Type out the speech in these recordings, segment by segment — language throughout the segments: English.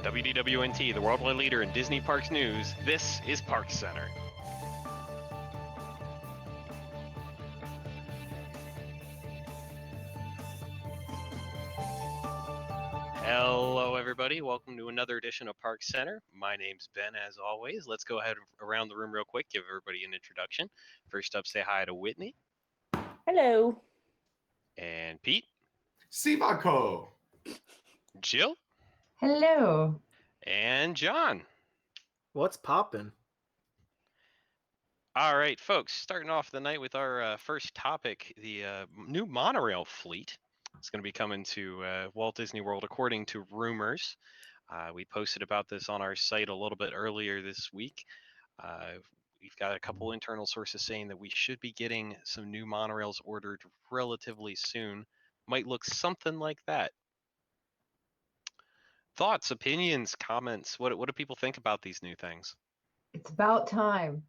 WDWNT, the worldwide leader in Disney Parks news, this is ParksCenter. Hello, everybody. Welcome to another edition of ParksCenter. My name's Ben, as always. Let's go ahead around the room real quick, give everybody an introduction. First up, say hi to Whitney. Hello. And Pete. Sivako. Jill. Hello. And John. What's poppin'? All right, folks, starting off the night with our first topic, the new monorail fleet. It's going to be coming to Walt Disney World, according to rumors. We posted about this on our site a little bit earlier this week. We've got a couple internal sources saying that we should be getting some new monorails ordered relatively soon. Might look something like that. Thoughts, opinions, comments? What do people think about these new things? It's about time.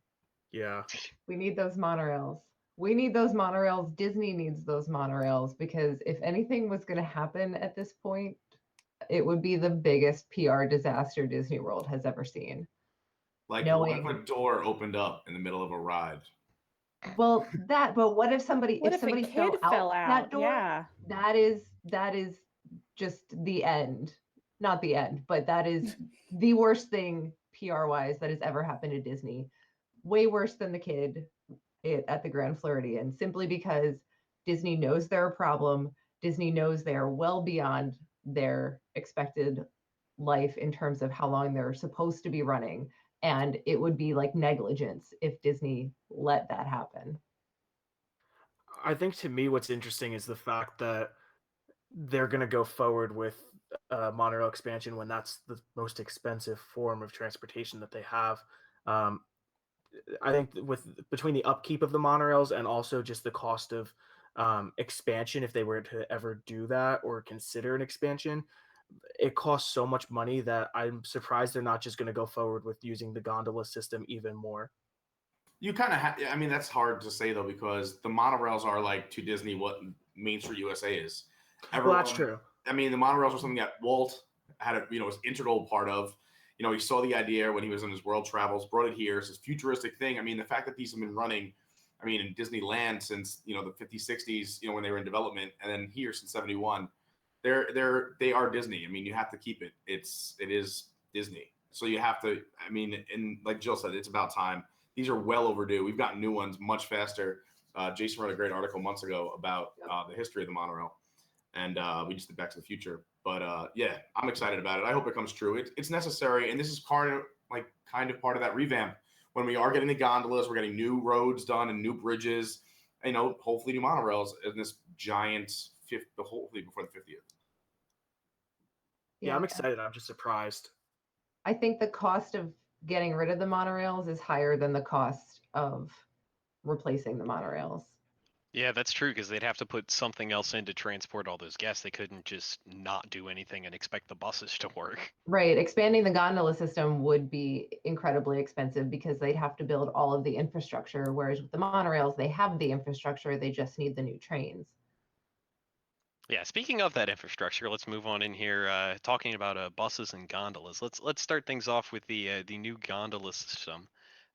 Yeah. We need those monorails. We need those monorails. Disney needs those monorails because if anything was going to happen at this point, it would be the biggest PR disaster Disney World has ever seen. Like, what if a door opened up in the middle of a ride? Well, but what if somebody What if a kid fell out that door? Yeah. That is just the end. Not the end, but that is the worst thing PR-wise that has ever happened to Disney. Way worse than the kid at the Grand Floridian, simply because Disney knows they're a problem. Disney knows they are well beyond their expected life in terms of how long they're supposed to be running. And it would be like negligence if Disney let that happen. I think to me what's interesting is the fact that they're going to go forward with monorail expansion when that's the most expensive form of transportation that they have. I think between the upkeep of the monorails and also just the cost of expansion, if they were to ever do that or consider an expansion, it costs so much money that I'm surprised they're not just going to go forward with using the gondola system even more. You kind of I mean, that's hard to say, though, because the monorails are like to Disney what Main Street USA is. Well, that's true. I mean, the monorails are something that Walt had was integral part of. He saw the idea when he was in his world travels, brought it here. It's this futuristic thing. I mean, the fact that these have been running, in Disneyland since, the 50s, 60s, when they were in development, and then here since 71, they are Disney. I mean, you have to keep it. It is Disney. So you have to, and like Jill said, it's about time. These are well overdue. We've gotten new ones much faster. Jason wrote a great article months ago about the history of the monorail, and we just did Back to the Future. But yeah, I'm excited about it. I hope it comes true. It's necessary, and this is kind of part of that revamp. When we are getting the gondolas, we're getting new roads done and new bridges. Hopefully new monorails in this giant hopefully before the 50th. Yeah, I'm excited. I'm just surprised. I think the cost of getting rid of the monorails is higher than the cost of replacing the monorails. Yeah, that's true, because they'd have to put something else in to transport all those guests. They couldn't just not do anything and expect the buses to work. Right. Expanding the gondola system would be incredibly expensive because they'd have to build all of the infrastructure, whereas with the monorails, they have the infrastructure. They just need the new trains. Yeah, speaking of that infrastructure, let's move on in here, talking about buses and gondolas. Let's start things off with the new gondola system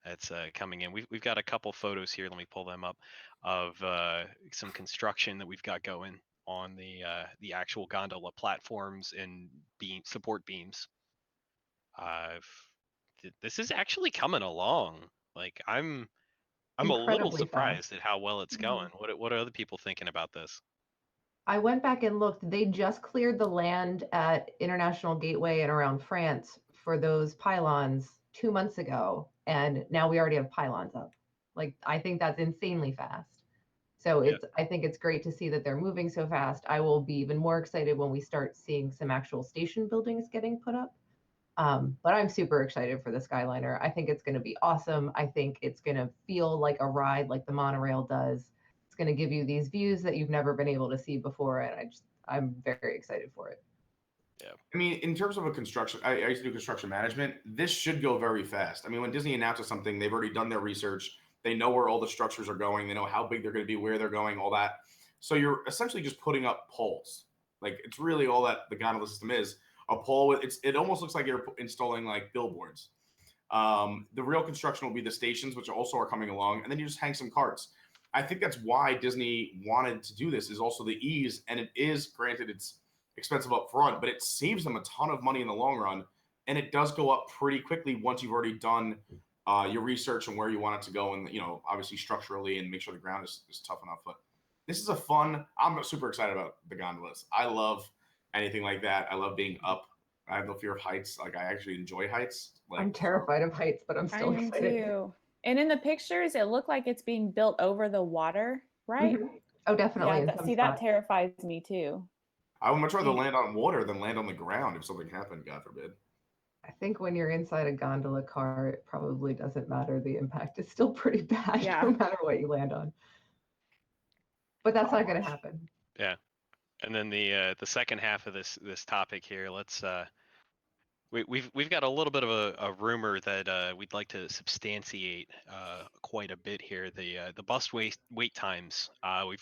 that's coming in. We've got a couple photos here. Let me pull them up of some construction that we've got going on the actual gondola platforms and support beams. This is actually coming along. Like I'm a little Incredibly surprised fast. at how well it's going. What are other people thinking about this? I went back and looked. They just cleared the land at International Gateway and around France for those pylons 2 months ago, and now we already have pylons up. Like, I think that's insanely fast. So I think it's great to see that they're moving so fast. I will be even more excited when we start seeing some actual station buildings getting put up. But I'm super excited for the Skyliner. I think it's going to be awesome. I think it's going to feel like a ride like the monorail does. It's going to give you these views that you've never been able to see before, and I'm very excited for it. Yeah. In terms of a construction, I used to do construction management. This should go very fast. When Disney announces something, they've already done their research. They know where all the structures are going. They know how big they're going to be, where they're going, all that. So you're essentially just putting up poles. Like, it's really all that the gondola system is. a pole with it almost looks like you're installing like billboards. The real construction will be the stations, which also are coming along, and then you just hang some carts. I think that's why Disney wanted to do this, is also the ease, and it is, granted, it's expensive up front, but it saves them a ton of money in the long run, and it does go up pretty quickly once you've already done your research and where you want it to go, and obviously structurally, and make sure the ground is tough enough. But this is I'm super excited about the gondolas. I love anything like that. I love being up. I have no fear of heights. Like, I actually enjoy heights. Like, I'm terrified of heights, but I'm I still am excited. too. And in the pictures, it looked like it's being built over the water, right? Mhm. Oh, definitely. Yeah, in some see, that spots. terrifies me too. I would much rather land on water than land on the ground if something happened, God forbid. I think when you're inside a gondola car, it probably doesn't matter. The impact is still pretty bad, Yeah. no matter what you land on. But that's not going to happen. Yeah. And then the second half of this topic here, let's we've got a little bit of a rumor that we'd like to substantiate quite a bit here. The bus wait times.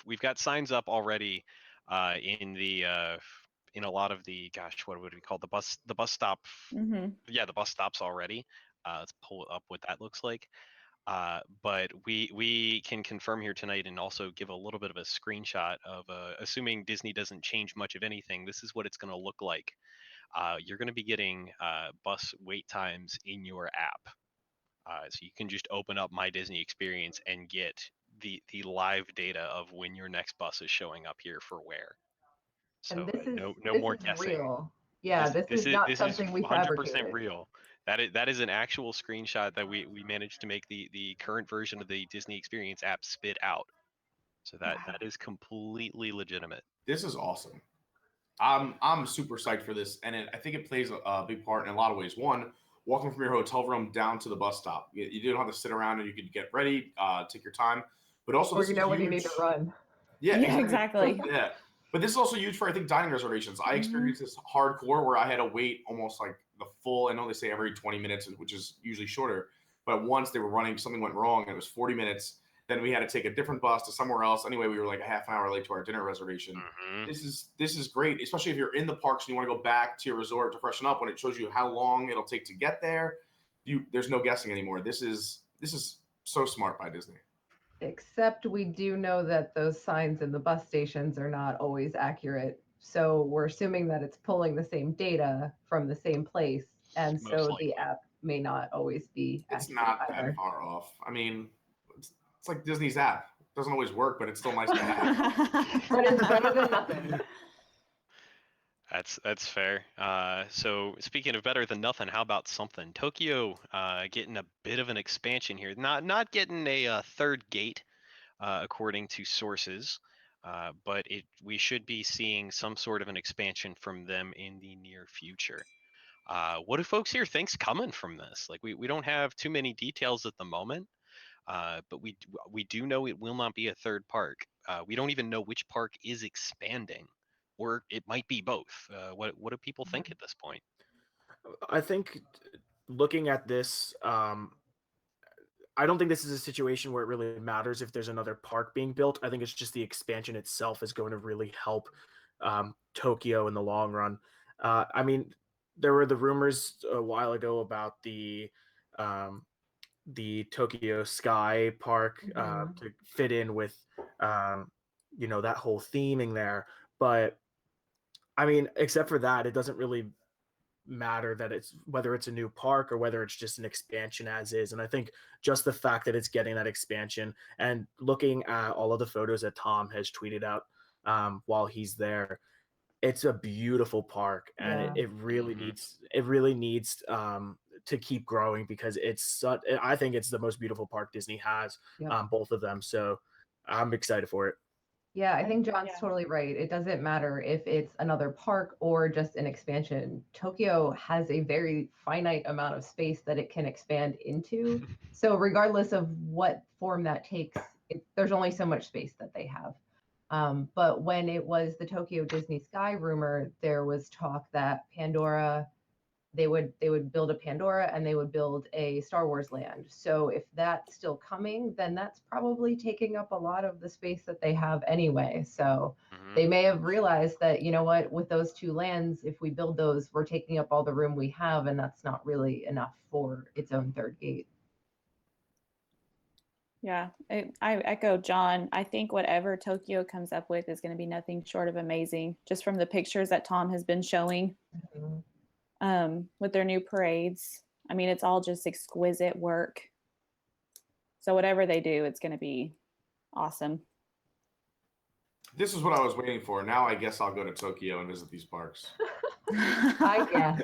We've got signs up already in a lot of the, gosh, what would we call the bus stop? Mm-hmm. Yeah, the bus stops already. Let's pull up what that looks like. But we can confirm here tonight and also give a little bit of a screenshot of assuming Disney doesn't change much of anything, this is what it's going to look like. You're going to be getting bus wait times in your app. So you can just open up My Disney Experience and get the live data of when your next bus is showing up here for where. So And this is no this more is guessing. real. Yeah, this is not something we 100% fabricated. real. That is an actual screenshot that we managed to make the current version of the Disney Experience app spit out. So that is completely legitimate. This is awesome. I'm super psyched for this, and I think it plays a big part in a lot of ways. One, walking from your hotel room down to the bus stop, you don't have to sit around, and you can get ready, take your time. But also, Or this is huge. when you need to run. Yeah, exactly. Yeah, but this is also huge for, I think, dining reservations. I experienced this hardcore where I had to wait almost like the full. I know they say every 20 minutes, which is usually shorter, but once they were running, something went wrong, and it was 40 minutes. Then we had to take a different bus to somewhere else. Anyway, we were like a half an hour late to our dinner reservation. Mm-hmm. This is great, especially if you're in the parks and you want to go back to your resort to freshen up. When it shows you how long it'll take to get there, there's no guessing anymore. This is so smart by Disney. Except we do know that those signs in the bus stations are not always accurate. So we're assuming that it's pulling the same data from the same place. And Most so likely. the app may not always be It's accurate not either. that far off. I mean, it's like Disney's app. It doesn't always work, but it's still nice to have. But it's better than nothing. That's fair. So speaking of better than nothing, how about something? Tokyo getting a bit of an expansion here. Not getting a third gate, according to sources, but we should be seeing some sort of an expansion from them in the near future. What do folks here think's coming from this? Like, we don't have too many details at the moment, but we do know it will not be a third park. We don't even know which park is expanding, or it might be both. What do people think at this point? I think looking at this, I don't think this is a situation where it really matters if there's another park being built. I think it's just the expansion itself is going to really help Tokyo in the long run. I mean, there were the rumors a while ago about the Tokyo Sky Park to fit in with that whole theming there. But I mean, except for that, it doesn't really matter that it's whether it's a new park or whether it's just an expansion as is. And I think just the fact that it's getting that expansion and looking at all of the photos that Tom has tweeted out while he's there, it's a beautiful park, and Yeah. it really needs to keep growing because I think it's the most beautiful park Disney has, both of them. So I'm excited for it. Yeah, I think John's totally right. It doesn't matter if it's another park or just an expansion. Tokyo has a very finite amount of space that it can expand into. So regardless of what form that takes, there's only so much space that they have. But when it was the Tokyo Disney Sky rumor, there was talk that Pandora they would build a Pandora and they would build a Star Wars land. So if that's still coming, then that's probably taking up a lot of the space that they have anyway. So they may have realized that, you know what, with those two lands, if we build those, we're taking up all the room we have, and that's not really enough for its own third gate. Yeah, I echo John. I think whatever Tokyo comes up with is going to be nothing short of amazing, just from the pictures that Tom has been showing with their new parades. I mean, it's all just exquisite work. So whatever they do, it's going to be awesome. This is what I was waiting for. Now I guess I'll go to Tokyo and visit these parks. I guess.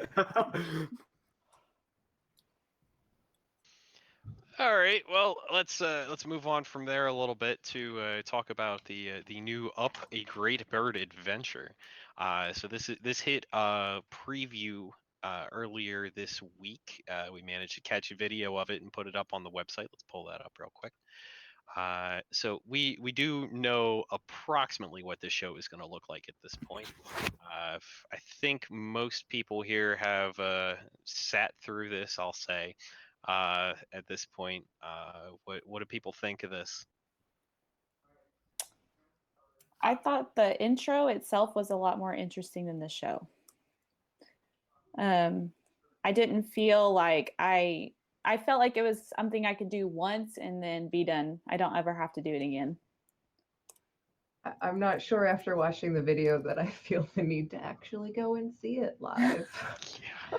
All right. Well, let's move on from there a little bit to talk about the new Up a Great Bird Adventure. So this hit preview earlier this week. We managed to catch a video of it and put it up on the website. Let's pull that up real quick. So we do know approximately what this show is going to look like at this point. I think most people here have sat through this, I'll say. At this point, what do people think of this? I thought the intro itself was a lot more interesting than the show. I didn't feel like I felt like it was something I could do once and then be done. I don't ever have to do it again. I'm not sure after watching the video that I feel the need to actually go and see it live. Yeah.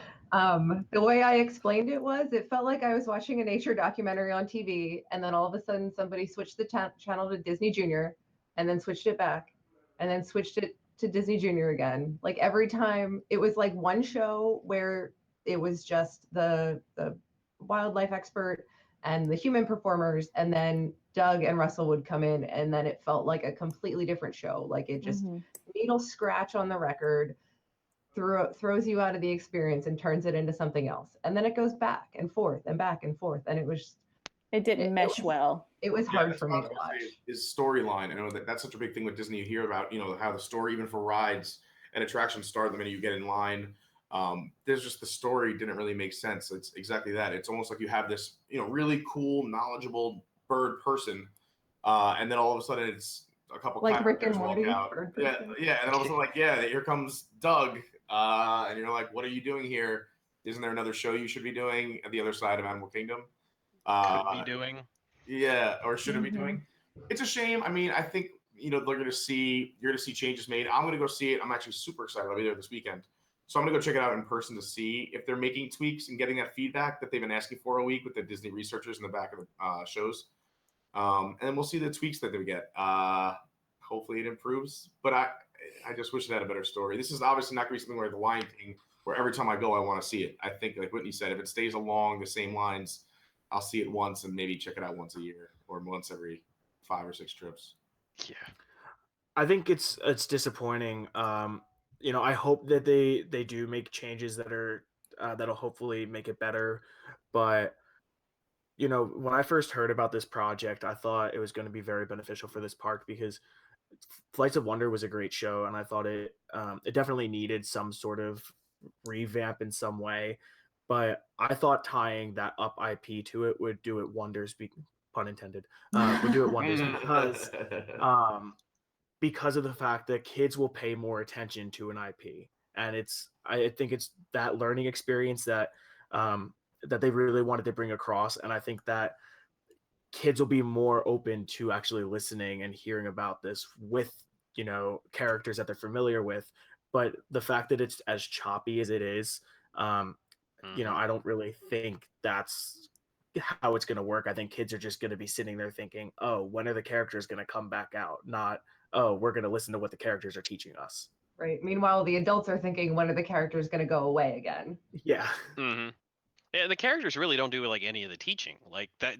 The way I explained it was, it felt like I was watching a nature documentary on TV, and then all of a sudden somebody switched the channel to Disney Junior, and then switched it back, and then switched it to Disney Junior again. Like every time, it was like one show where it was just the wildlife expert and the human performers, and then Doug and Russell would come in, and then it felt like a completely different show. Like it just needle scratch on the record, throws you out of the experience and turns it into something else, and then it goes back and forth and back and forth, and it didn't mesh well. It was hard for me to watch. Is storyline. I know that's such a big thing with Disney. You hear about, how the story, even for rides and attractions, start the minute you get in line. There's just the story didn't really make sense. It's exactly that. It's almost like you have this, really cool, knowledgeable bird person, and then all of a sudden it's a couple like Rick and walk Morty. out. Yeah, and then all of a sudden, here comes Doug, and you're like, what are you doing here? Isn't there another show you should be doing at the other side of Animal Kingdom? Could be doing. Yeah, or should it be doing? It's a shame. I mean, I think you're gonna see changes made. I'm gonna go see it. I'm actually super excited. I'll be there this weekend, so I'm gonna go check it out in person to see if they're making tweaks and getting that feedback that they've been asking for a week with the Disney researchers in the back of the shows. And then we'll see the tweaks that they get. Hopefully it improves, but I just wish it had a better story. This is obviously not going to be something where the Lion King, where every time I go, I want to see it. I think, like Whitney said, if it stays along the same lines, I'll see it once and maybe check it out once a year or once every 5 or 6 trips. Yeah, I think it's disappointing. I hope that they do make changes that are that'll hopefully make it better. But when I first heard about this project, I thought it was going to be very beneficial for this park because Flights of Wonder was a great show, and I thought it definitely needed some sort of revamp in some way. But I thought tying that Up IP to it would do it wonders. Pun intended. Would do it wonders because of the fact that kids will pay more attention to an IP, and I think it's that learning experience that that they really wanted to bring across, and I think that kids will be more open to actually listening and hearing about this with characters that they're familiar with. But the fact that it's as choppy as it is, I don't really think that's how it's going to work. I think kids are just going to be sitting there thinking, oh, when are the characters going to come back out? Not, oh, we're going to listen to what the characters are teaching us. Right. Meanwhile, the adults are thinking, when are the characters going to go away again? Yeah. Yeah, the characters really don't do like any of the teaching. Like that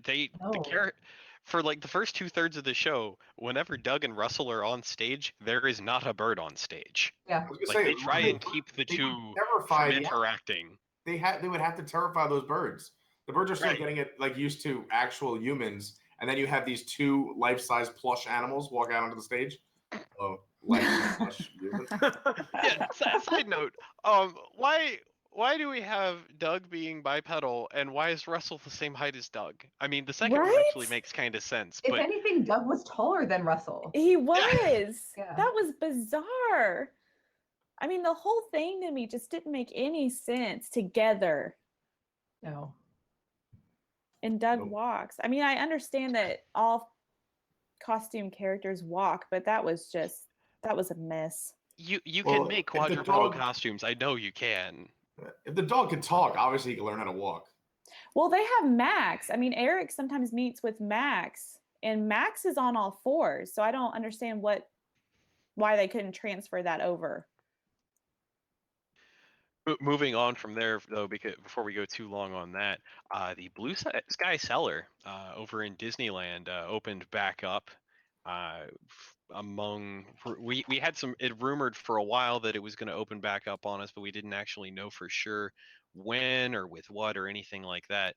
for like the first 2/3 of the show, whenever Doug and Russell are on stage, there is not a bird on stage. Yeah. Like they try and keep the two from interacting. They would have to terrify those birds. The birds are still getting it like used to actual humans, and then you have these 2 life-size plush animals walk out onto the stage. Oh, life-size plush humans. Yeah. Side note, why do we have Doug being bipedal, and why is Russell the same height as Doug? I mean, the second one actually Right? makes kind of sense, If but anything, Doug was taller than Russell. He Yeah. was. Yeah. That was bizarre. I mean, the whole thing to me just didn't make any sense together. No. And Doug Nope. walks. I mean, I understand that all costume characters walk, but that was a mess. you Well, can make if the quadrupedal dog- costumes. I know you can. If the dog can talk, obviously he can learn how to walk. Well, they have Max. I mean, Eric sometimes meets with Max, and Max is on all fours. So I don't understand why they couldn't transfer that over. Moving on from there, though, because before we go too long on that, the Blue Sky Cellar over in Disneyland opened back up. We had it rumored for a while that it was going to open back up on us, but we didn't actually know for sure when or with what or anything like that.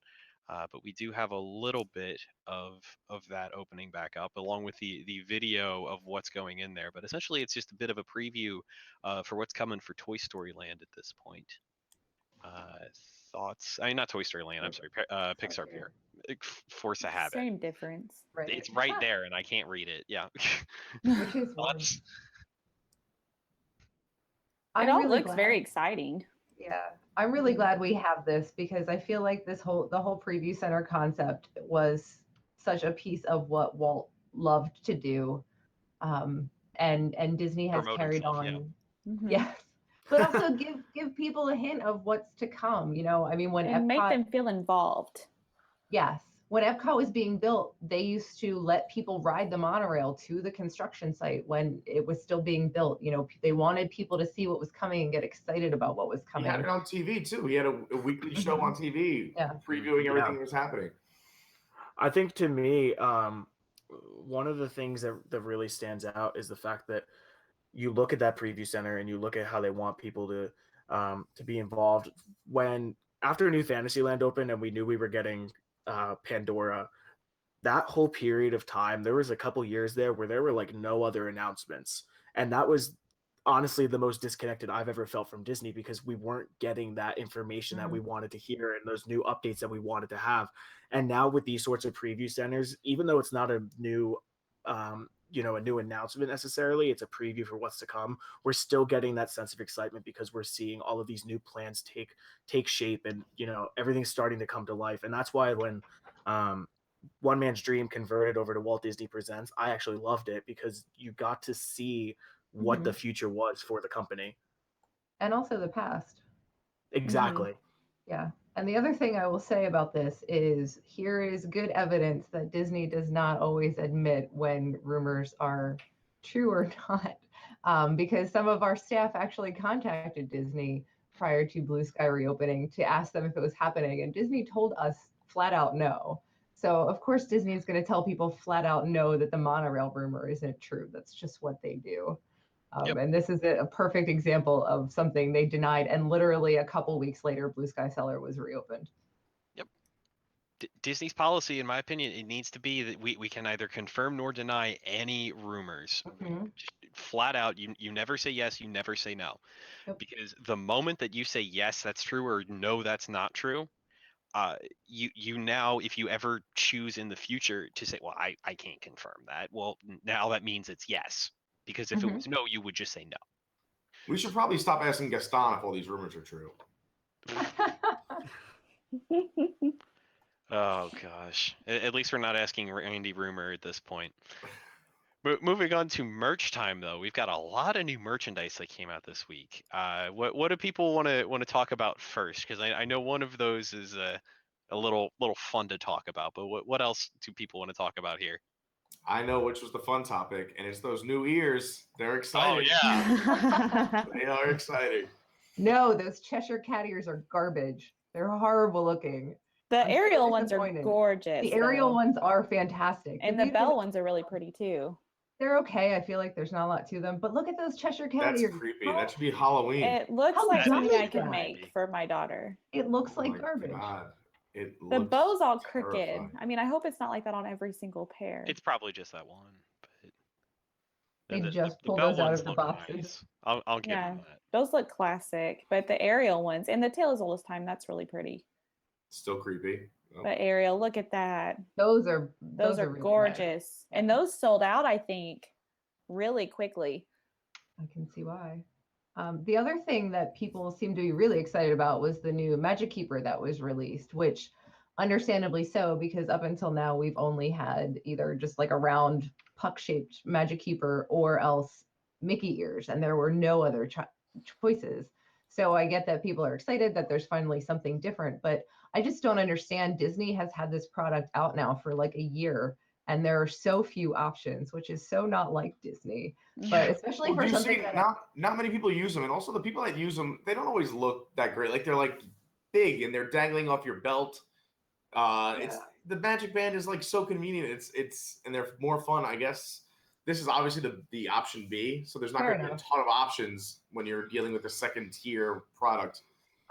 But we do have a little bit of that opening back up, along with the video of what's going in there. But essentially, it's just a bit of a preview for what's coming for Toy Story Land at this point. Thoughts? I mean, not Toy Story Land. I'm sorry, Pixar Pier. Force of Habit. Same difference. Right. It's right there, and I can't read it. Yeah. Which is one. Thoughts? It I'm all really looks glad. very exciting. Yeah, I'm really glad we have this because I feel like the whole preview center concept was such a piece of what Walt loved to do, and Disney has Promote carried himself, on. yeah. Mhm. Yes, but also give people a hint of what's to come. You know, I mean, when And make Epcot, them feel involved. yes, when Epcot was being built, they used to let people ride the monorail to the construction site when it was still being built. You know, they wanted people to see what was coming and get excited about what was He coming. had it on TV too. He had a weekly show on TV Yeah. previewing everything Yeah. that was happening. I think to me, one of the things that really stands out is the fact that you look at that preview center and you look at how they want people to be involved. When after New Fantasyland opened and we knew we were getting Pandora, that whole period of time, there was a couple years there where there were like no other announcements, and that was honestly the most disconnected I've ever felt from Disney because we weren't getting that information that we wanted to hear and those new updates that we wanted to have. And now with these sorts of preview centers, even though it's not a new a new announcement necessarily, it's a preview for what's to come, we're still getting that sense of excitement because we're seeing all of these new plans take shape, and everything's starting to come to life. And that's why when One Man's Dream converted over to Walt Disney Presents, I actually loved it because you got to see what the future was for the company. And also the past. Exactly. Yeah. And the other thing I will say about this is here is good evidence that Disney does not always admit when rumors are true or not, because some of our staff actually contacted Disney prior to Blue Sky reopening to ask them if it was happening. And Disney told us flat out no. So, of course, Disney is going to tell people flat out no that the monorail rumor isn't true. That's just what they do. Yep. And this is a perfect example of something they denied. And literally a couple weeks later, Blue Sky Cellar was reopened. Yep. Disney's policy, in my opinion, it needs to be that we can neither confirm nor deny any rumors. Just flat out, you never say yes, you never say no. Yep. Because the moment that you say yes, that's true, or no, that's not true, you now, if you ever choose in the future to say, well, I can't confirm that, well, now that means it's yes. Because if it was no, you would just say no. We should probably stop asking Gaston if all these rumors are true. Oh gosh. At least we're not asking Randy Rumor at this point. But moving on to merch time, though, we've got a lot of new merchandise that came out this week. What do people want to talk about first? Because I know one of those is a little fun to talk about. But what else do people want to talk about here? I know which was the fun topic, and it's those new ears. They're exciting. Oh yeah. They are exciting. No, those Cheshire Cat ears are garbage. They're horrible looking. The I'm so Ariel ones are disappointed. gorgeous. The Ariel though. ones are fantastic. And the Belle ones are really pretty too. They're okay. I feel like there's not a lot to them. But look at those Cheshire Cat That's ears. creepy. That should be Halloween. It looks How like something dumb I is could that? make for my daughter. It looks Oh like my garbage. God. It The looks bow's all crooked. terrifying. I mean, I hope it's not like that on every single pair. It's probably just that one. But They The, just the pull bell those out ones of the look boxes. nice. I'll give Yeah. them that. Those look classic, but the Ariel ones and the tail is old as time. That's really pretty. Still creepy. Oh. But Ariel, look at that. Those are Those are really nice. gorgeous. Yeah. And those sold out, I think, really quickly. I can see why. The other thing that people seem to be really excited about was the new Magic Keeper that was released, which understandably so, because up until now we've only had either just like a round puck-shaped Magic Keeper or else Mickey ears, and there were no other choices. So I get that people are excited that there's finally something different, but I just don't understand. Disney has had this product out now for like a year, and there are so few options, which is so not like Disney. But especially for you something see, that not many people use them, and also the people that use them, they don't always look that great. Like they're like big and they're dangling off your belt. It's the Magic Band is like so convenient. It's and they're more fun, I guess. This is obviously the option B, so there's not going to be a ton of options when you're dealing with a second tier product.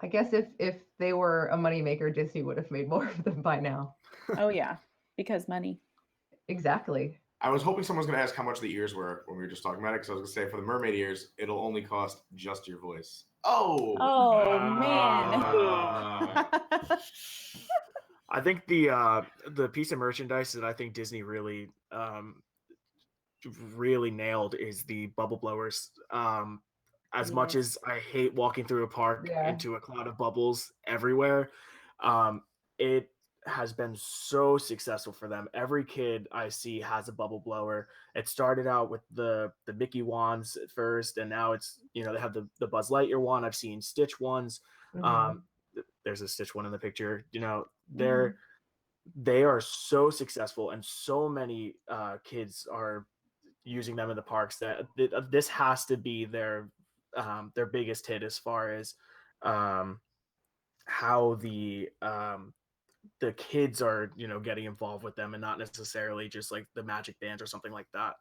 I guess if they were a moneymaker, Disney would have made more of them by now. Oh yeah, because money. Exactly. I was hoping someone was going to ask how much the ears were when we were just talking about it, because I was going to say for the mermaid ears, it'll only cost just your voice. Oh man. I think the piece of merchandise that I think Disney really really nailed is the bubble blowers. As much as I hate walking through a park into a cloud of bubbles everywhere, it has been so successful for them. Every kid I see has a bubble blower. It started out with the Mickey wands at first, and now it's, they have the Buzz Lightyear one. I've seen Stitch ones. There's a Stitch one in the picture. They are so successful, and so many kids are using them in the parks that this has to be their biggest hit as far as how the kids are getting involved with them, and not necessarily just like the magic bands or something like that.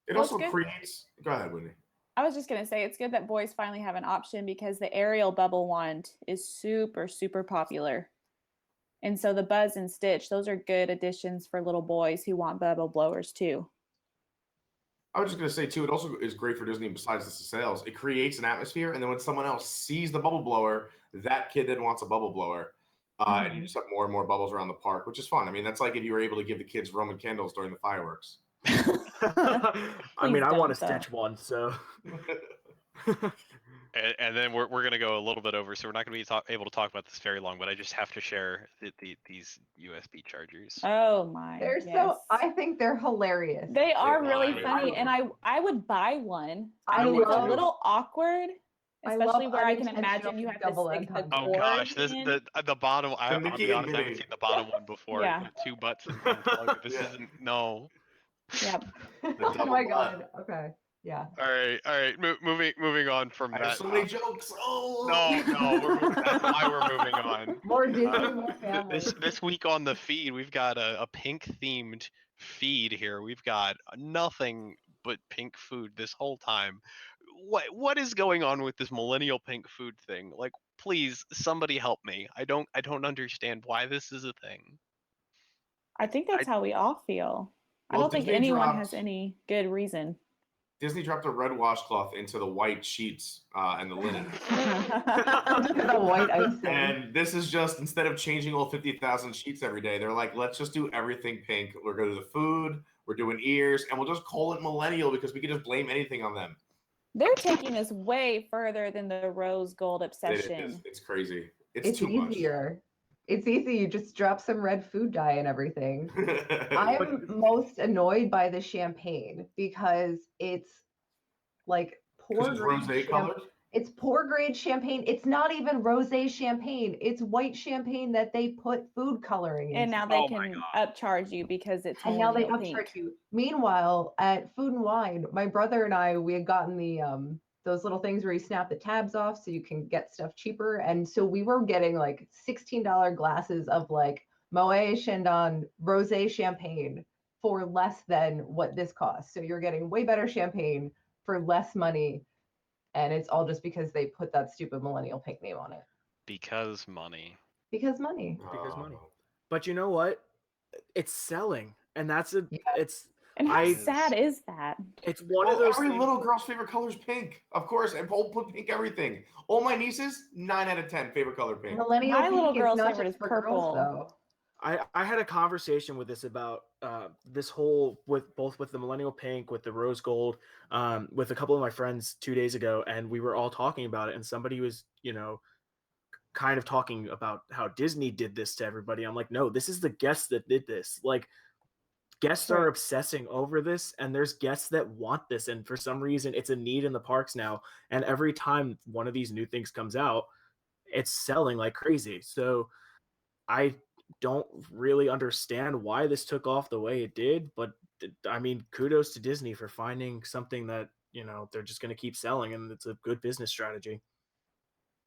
It also creates. Go ahead, Whitney. I was just gonna say it's good that boys finally have an option, because the Ariel bubble wand is super, super popular. And so the Buzz and Stitch, those are good additions for little boys who want bubble blowers too. I was just going to say, too, it also is great for Disney besides the sales. It creates an atmosphere, and then when someone else sees the bubble blower, that kid then wants a bubble blower. And you just have more and more bubbles around the park, which is fun. I mean, that's like if you were able to give the kids Roman candles during the fireworks. I mean, I want a Stitch one, so... And then we're going to go a little bit over, so we're not going to be able to talk about this very long, but I just have to share these USB chargers. Oh my! I think they're hilarious. They are really funny, and I would buy one. I mean, it's a little awkward, especially where I can imagine you have to stick the cord. Oh gosh, the bottom. I'll be honest, I haven't seen the bottom one before. Yeah. The two butts and plug. This isn't no. Yep. Oh my god. Okay. Yeah. All right. Moving on from that. I have so many jokes. Oh no. That's why we're moving on. More Disney, more family. This week on the feed, we've got a pink themed feed here. We've got nothing but pink food this whole time. What is going on with this Millennial Pink food thing? Like, please, somebody help me. I don't understand why this is a thing. I think that's how we all feel. I don't think anyone has any good reason. Disney dropped a red washcloth into the white sheets and the linen. The white icing. And this is just, instead of changing all 50,000 sheets every day, they're like, let's just do everything pink. We're going to do the food, we're doing ears, and we'll just call it Millennial because we can just blame anything on them. They're taking this way further than the rose gold obsession. It's crazy. It's too easier. Much. It's easy. You just drop some red food dye and everything. I am most annoyed by the champagne because it's like poor grade colored. It's poor grade champagne. It's not even rosé champagne. It's white champagne that they put food coloring in. And now they can upcharge you because it's and now they pink. upcharge you. Meanwhile, at Food and Wine, my brother and I, we had gotten the those little things where you snap the tabs off so you can get stuff cheaper. And so we were getting like $16 glasses of like Moet Chandon rosé champagne for less than what this costs. So you're getting way better champagne for less money. And it's all just because they put that stupid Millennial Pink name on it. Because money. Because money. But you know what? It's selling. And it's And how I- sad is that? It's one of Well, those every things. little girl's favorite color is pink, of course, and Paul put pink everything. All my nieces, 9 out of 10 favorite color pink. Millennial My little Pink is girl's not favorite just is for purple. girls, though. I had a conversation with this about this whole with both with the Millennial Pink, with the Rose Gold, with a couple of my friends 2 days ago, and we were all talking about it. And somebody was, kind of talking about how Disney did this to everybody. I'm like, no, this is the guests that did this. Like, guests True. are obsessing over this, and there's guests that want this, and for some reason, it's a need in the parks now. And every time one of these new things comes out, it's selling like crazy. So I don't really understand why this took off the way it did, but I mean, kudos to Disney for finding something that, they're just going to keep selling, and it's a good business strategy.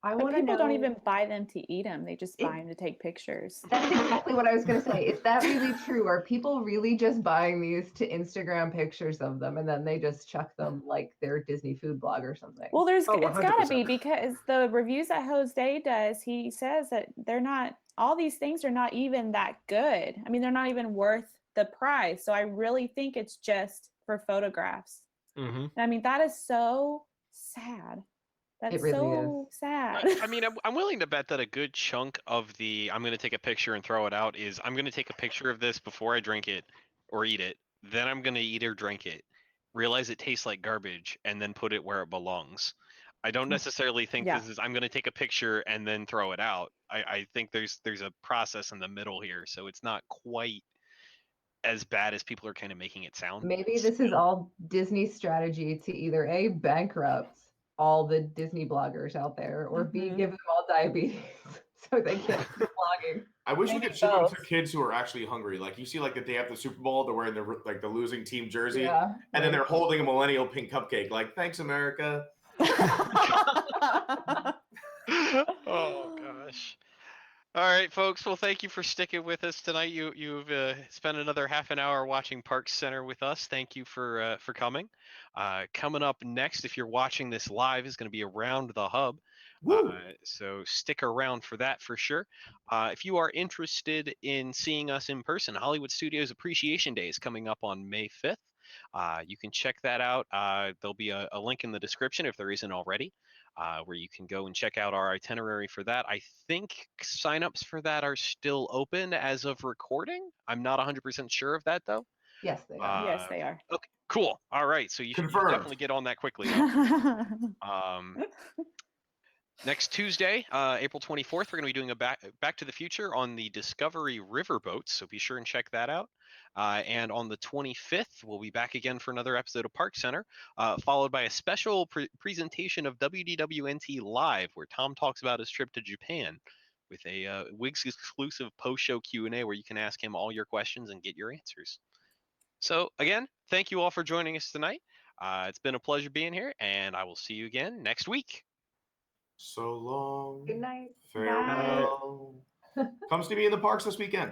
I But want to know. people don't even buy them to eat them. They just buy It- them to take pictures. That's exactly what I was going to say. Is that really true? Are people really just buying these to Instagram pictures of them and then they just chuck them like their Disney food blog or something? Well, Oh, it's got to be 100%. because the reviews that Jose does, he says that they're not, all these things are not even that good. I mean, they're not even worth the price. So I really think it's just for photographs. Mm-hmm. And I mean, that is so sad. That's really so sad. I mean, I'm willing to bet that a good chunk of the I'm going to take a picture and throw it out is I'm going to take a picture of this before I drink it or eat it. Then I'm going to eat or drink it, realize it tastes like garbage, and then put it where it belongs. I don't necessarily think Yeah. this is I'm going to take a picture and then throw it out. I think there's a process in the middle here, so it's not quite as bad as people are kind of making it sound. Maybe this is all Disney's strategy to either A, bankrupt all the Disney bloggers out there, or B, Mhm. give them all diabetes so they can't keep blogging. I wish we Maybe could ship them to both. kids who are actually hungry. Like you see, like the day after the Super Bowl, they're wearing the losing team jersey, Yeah. and then they're holding a Millennial Pink cupcake. Like, thanks, America. Oh gosh. All right, folks. Well, thank you for sticking with us tonight. You've spent another half an hour watching ParksCenter with us. Thank you for coming. Coming up next, if you're watching this live, is going to be Around the Hub. Woo. So stick around for that for sure. If you are interested in seeing us in person, Hollywood Studios Appreciation Day is coming up on May 5th. You can check that out. There'll be a link in the description if there isn't already. Where you can go and check out our itinerary for that. I think signups for that are still open as of recording. I'm not 100% sure of that though. Yes, they are. Yes, they are. Okay, cool. All right, so you should Confirmed. definitely get on that quickly. Though. Next Tuesday, April 24th, we're going to be doing a Back to the Future on the Discovery Riverboats, so be sure and check that out. And on the 25th, we'll be back again for another episode of ParksCenter, followed by a special presentation of WDWNT Live, where Tom talks about his trip to Japan with a Wigs exclusive post-show Q&A where you can ask him all your questions and get your answers. So again, thank you all for joining us tonight. It's been a pleasure being here, and I will see you again next week. So long. Good night. Farewell. Come see me in the parks this weekend.